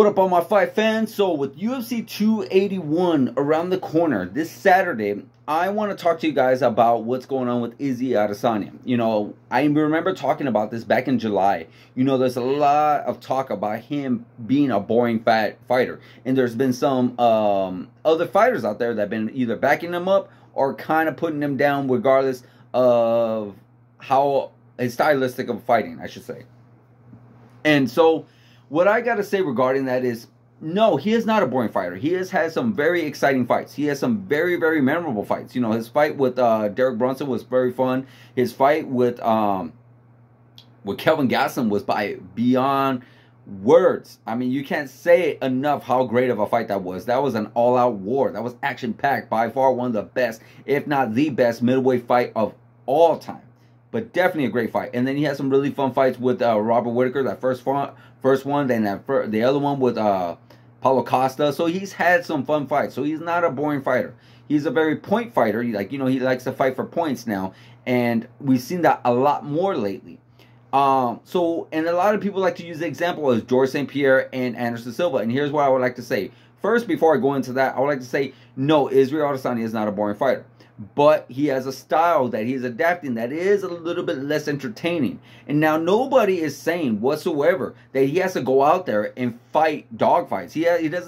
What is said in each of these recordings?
What up, all my fight fans? So with UFC 281 around the corner this Saturday, I want to talk to you guys about what's going on with Izzy Adesanya. You know, I remember talking about this back in July. You know, there's a lot of talk about him being a boring fighter. And there's been some other fighters out there that have been either backing him up or kind of putting him down regardless of how his stylistic of fighting, I should say. And so what I got to say regarding that is, no, he is not a boring fighter. He has had some very exciting fights. He has some very, very memorable fights. You know, his fight with Derek Brunson was very fun. His fight with Kelvin Gastelum was beyond words. I mean, you can't say enough how great of a fight that was. That was an all-out war. That was action-packed. By far one of the best, if not the best, middleweight fight of all time. But definitely a great fight. And then he had some really fun fights with Robert Whittaker, that first one, then the other one with Paulo Costa. So he's had some fun fights. So he's not a boring fighter. He's a very point fighter. He likes to fight for points now. And we've seen that a lot more lately. And a lot of people like to use the example as George St. Pierre and Anderson Silva. And here's what I would like to say. First, before I go into that, I would like to say, no, Israel Adesanya is not a boring fighter. But he has a style that he's adapting that is a little bit less entertaining. And now nobody is saying whatsoever that he has to go out there and fight dogfights.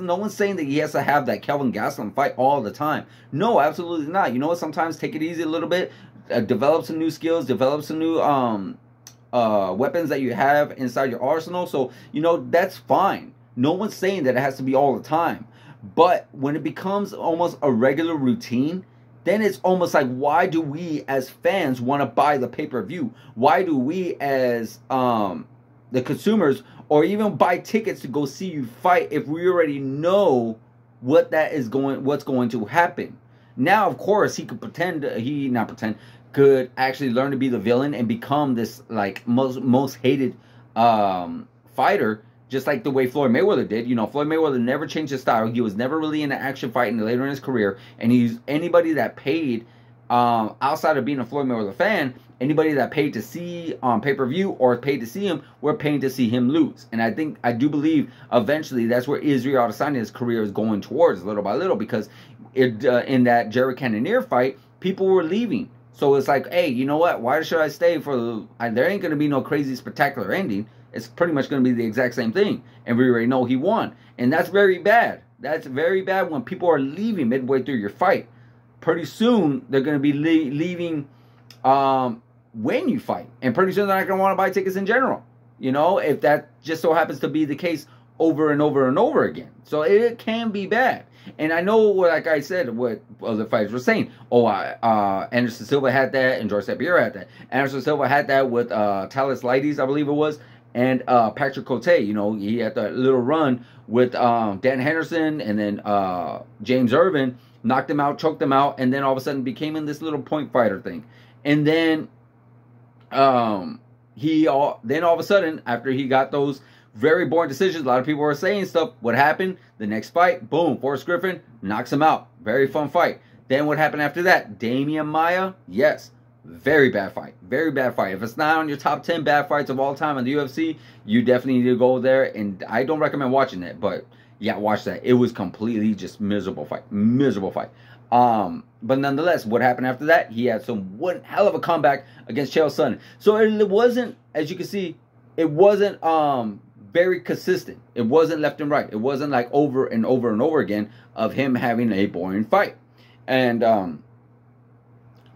No one's saying that he has to have that Kelvin Gastelum fight all the time. No, absolutely not. You know what? Sometimes take it easy a little bit. Develop some new skills. Develop some new weapons that you have inside your arsenal. So, you know, that's fine. No one's saying that it has to be all the time. But when it becomes almost a regular routine, then it's almost like, why do we as fans want to buy the pay-per-view? Why do we as the consumers or even buy tickets to go see you fight if we already know what's going to happen? Now, of course, he could could actually learn to be the villain and become this like most hated fighter. Just like the way Floyd Mayweather did. You know, Floyd Mayweather never changed his style. He was never really in an action fight later in his career. And he's anybody that paid, outside of being a Floyd Mayweather fan, anybody that paid to see on pay-per-view or paid to see him, we're paying to see him lose. And I do believe eventually that's where Israel Adesanya's career is going towards, little by little, because in that Jared Cannonier fight, people were leaving. So it's like, hey, you know what? Why should I stay for there ain't going to be no crazy spectacular ending. It's pretty much going to be the exact same thing. And we already know he won. And that's very bad. That's very bad when people are leaving midway through your fight. Pretty soon, they're going to be leaving when you fight. And pretty soon, they're not going to want to buy tickets in general. You know, if that just so happens to be the case over and over and over again. So it can be bad. And I know, like I said, what other fighters were saying. Oh, Anderson Silva had that, and George St. Pierre had that. Anderson Silva had that with Talis Lides, I believe it was. And Patrick Cote, you know, he had that little run with Dan Henderson, and then James Irvin knocked him out, choked him out, and then all of a sudden became in this little point fighter thing. And then all of a sudden, after he got those very boring decisions, a lot of people were saying stuff. What happened? The next fight, boom, Forrest Griffin knocks him out. Very fun fight. Then what happened after that? Damian Maia, yes. Very bad fight. Very bad fight. If it's not on your top 10 bad fights of all time in the UFC, you definitely need to go there. And I don't recommend watching it, but yeah, watch that. It was completely just miserable fight. Miserable fight. But nonetheless, what happened after that? He had one hell of a comeback against Chael Sonnen. So it wasn't, as you can see, it wasn't very consistent. It wasn't left and right. It wasn't like over and over and over again of him having a boring fight. And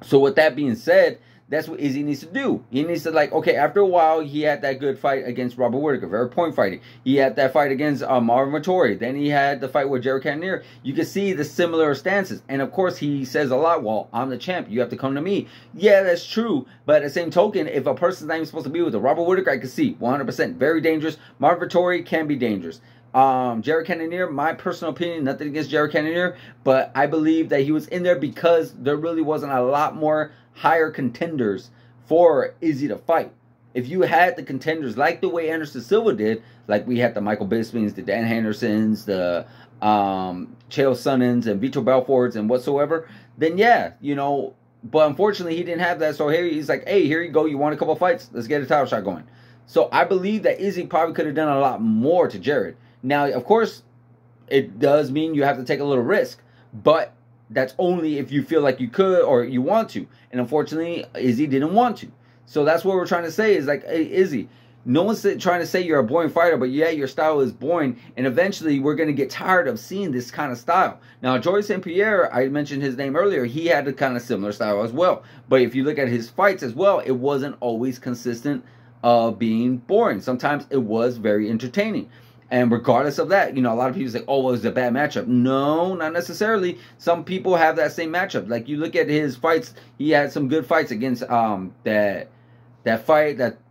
so with that being said, that's what Izzy needs to do. He needs to, like, okay, after a while, he had that good fight against Robert Whittaker, very point fighting. He had that fight against Marvin Vettori. Then he had the fight with Jared Cannonier. You can see the similar stances. And, of course, he says a lot, well, I'm the champ. You have to come to me. Yeah, that's true. But at the same token, if a person's not even supposed to be with a Robert Whittaker, I can see 100%. Very dangerous. Marvin Vettori can be dangerous. Jared Cannonier, my personal opinion, nothing against Jared Cannonier, but I believe that he was in there because there really wasn't a lot more higher contenders for Izzy to fight. If you had the contenders like the way Anderson Silva did, like we had the Michael Bispings, the Dan Hendersons, the Chael Sonnens, and Vitor Belforts, and whatsoever, then yeah, you know, but unfortunately he didn't have that, so here he's like, hey, here you go, you want a couple fights? Let's get a title shot going. So I believe that Izzy probably could have done a lot more to Jared. Now, of course, it does mean you have to take a little risk, but that's only if you feel like you could or you want to. And unfortunately, Izzy didn't want to. So that's what we're trying to say is like, hey, Izzy, no one's trying to say you're a boring fighter, but yeah, your style is boring. And eventually we're going to get tired of seeing this kind of style. Now, Georges St-Pierre, I mentioned his name earlier. He had a kind of similar style as well. But if you look at his fights as well, it wasn't always consistent being boring. Sometimes it was very entertaining. And regardless of that, you know, a lot of people say, oh, well, it was a bad matchup. No, not necessarily. Some people have that same matchup. Like, you look at his fights, he had some good fights against that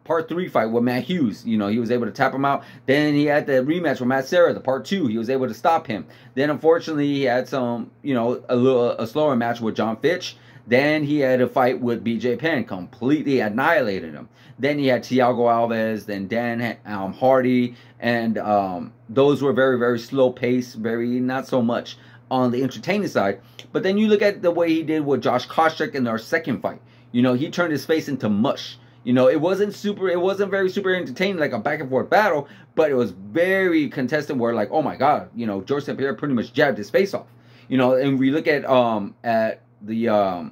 part 3 fight with Matt Hughes. You know, he was able to tap him out. Then he had the rematch with Matt Serra, the part 2. He was able to stop him. Then, unfortunately, he had some, you know, a slower match with John Fitch. Then he had a fight with BJ Penn, completely annihilated him. Then he had Thiago Alves, then Dan Hardy, and those were very, very slow pace, very not so much on the entertaining side. But then you look at the way he did with Josh Koscheck in our second fight. You know, he turned his face into mush. You know, it wasn't very super entertaining, like a back and forth battle, but it was very contested where, like, oh my God, you know, Georges St-Pierre pretty much jabbed his face off. You know, and we look at the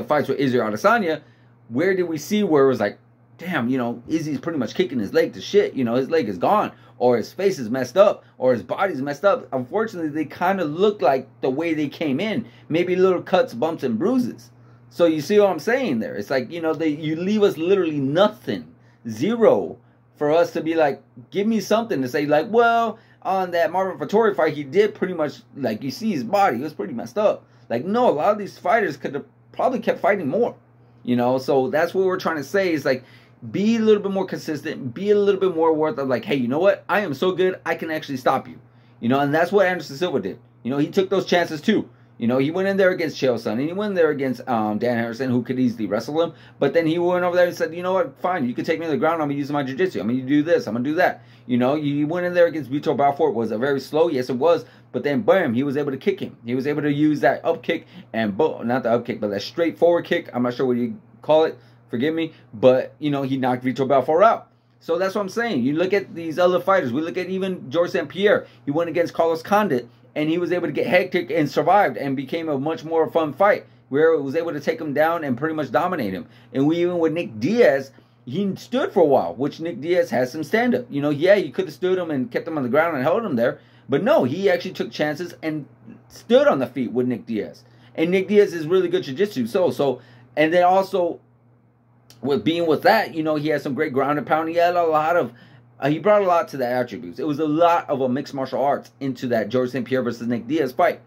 fights with Izzy Adesanya, where did we see where it was like, damn, you know, Izzy's pretty much kicking his leg to shit. You know, his leg is gone, or his face is messed up, or his body's messed up. Unfortunately, they kind of look like the way they came in. Maybe little cuts, bumps, and bruises. So you see what I'm saying there? It's like, you know, you leave us literally nothing, zero, for us to be like, give me something to say, like, well, on that Marvin Vettori fight, he did pretty much, like, you see his body, he was pretty messed up. Like, no, a lot of these fighters could have probably kept fighting more, you know? So that's what we're trying to say is, like, be a little bit more consistent, be a little bit more worth of, like, hey, you know what? I am so good, I can actually stop you. You know, and that's what Anderson Silva did. You know, he took those chances too. You know, he went in there against Chael Sonnen, and he went in there against Dan Harrison, who could easily wrestle him. But then he went over there and said, you know what, fine, you can take me to the ground, I'm going to use my jiu-jitsu. I'm going to do this, I'm going to do that. You know, he went in there against Vitor Belfort. Was it very slow? Yes, it was. But then, bam, he was able to kick him. He was able to use that up kick, and not the up kick, but that straightforward kick. I'm not sure what you call it. Forgive me. But, you know, he knocked Vitor Belfort out. So that's what I'm saying. You look at these other fighters. We look at even Georges St-Pierre. He went against Carlos Condit, and he was able to get hectic and survived and became a much more fun fight where it was able to take him down and pretty much dominate him. And we even with Nick Diaz, he stood for a while, which Nick Diaz has some stand-up. You know, yeah, you could have stood him and kept him on the ground and held him there. But no, he actually took chances and stood on the feet with Nick Diaz. And Nick Diaz is really good jiu-jitsu. And then also, with that, you know, he had some great ground and pound. He had a lot of, he brought a lot to the attributes. It was a lot of a mixed martial arts into that Georges St-Pierre versus Nick Diaz fight.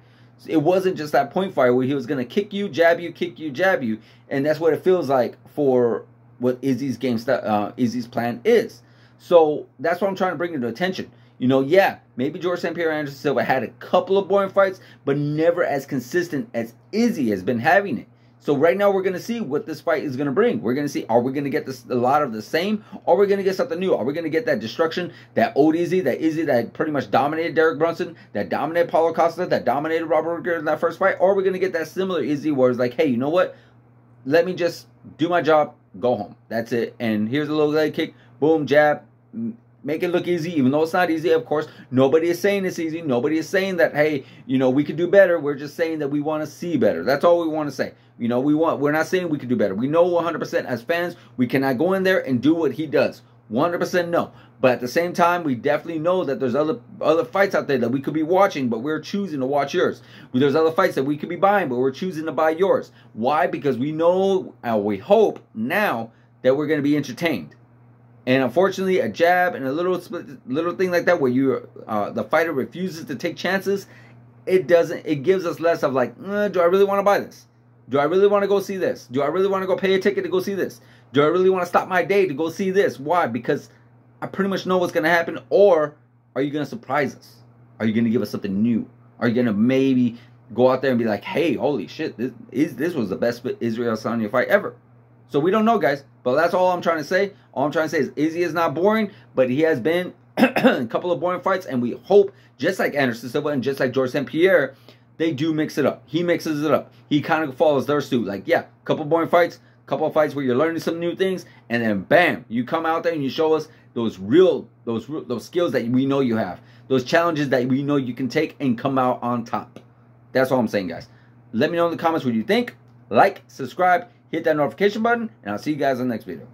It wasn't just that point fight where he was going to kick you, jab you, jab you. And that's what it feels like for what Izzy's Izzy's plan is. So that's what I'm trying to bring to attention. You know, yeah, maybe Georges St-Pierre and Anderson Silva had a couple of boring fights, but never as consistent as Izzy has been having it. So right now we're going to see what this fight is going to bring. We're going to see, are we going to get a lot of the same, or are we going to get something new? Are we going to get that destruction, that old Izzy, that pretty much dominated Derek Brunson, that dominated Paulo Costa, that dominated Robert Whittaker in that first fight? Or are we going to get that similar Izzy where it's like, hey, you know what? Let me just do my job, go home. That's it. And here's a little leg kick, boom, jab, make it look easy, even though it's not easy. Of course, nobody is saying it's easy. Nobody is saying that, hey, you know, we could do better. We're just saying that we want to see better. That's all we want to say. You know, we're not saying we could do better. We know 100% as fans, we cannot go in there and do what he does. 100% no. But at the same time, we definitely know that there's other fights out there that we could be watching, but we're choosing to watch yours. There's other fights that we could be buying, but we're choosing to buy yours. Why? Because we know, and we hope now, that we're going to be entertained. And unfortunately, a jab and a little thing like that, where the fighter refuses to take chances, it gives us less of like, do I really want to buy this? Do I really want to go see this? Do I really want to go pay a ticket to go see this? Do I really want to stop my day to go see this? Why? Because I pretty much know what's going to happen. Or are you going to surprise us? Are you going to give us something new? Are you going to maybe go out there and be like, hey, holy shit, this was the best Israel Adesanya fight ever? So we don't know, guys. But that's all I'm trying to say. All I'm trying to say is Izzy is not boring, but he has been a couple of boring fights, and we hope, just like Anderson Silva and just like Georges St-Pierre, they do mix it up. He mixes it up. He kind of follows their suit. Like, yeah, couple boring fights, couple of fights where you're learning some new things, and then bam, you come out there and you show us those skills that we know you have, those challenges that we know you can take and come out on top. That's all I'm saying, guys. Let me know in the comments what you think. Like, subscribe, hit that notification button, and I'll see you guys in the next video.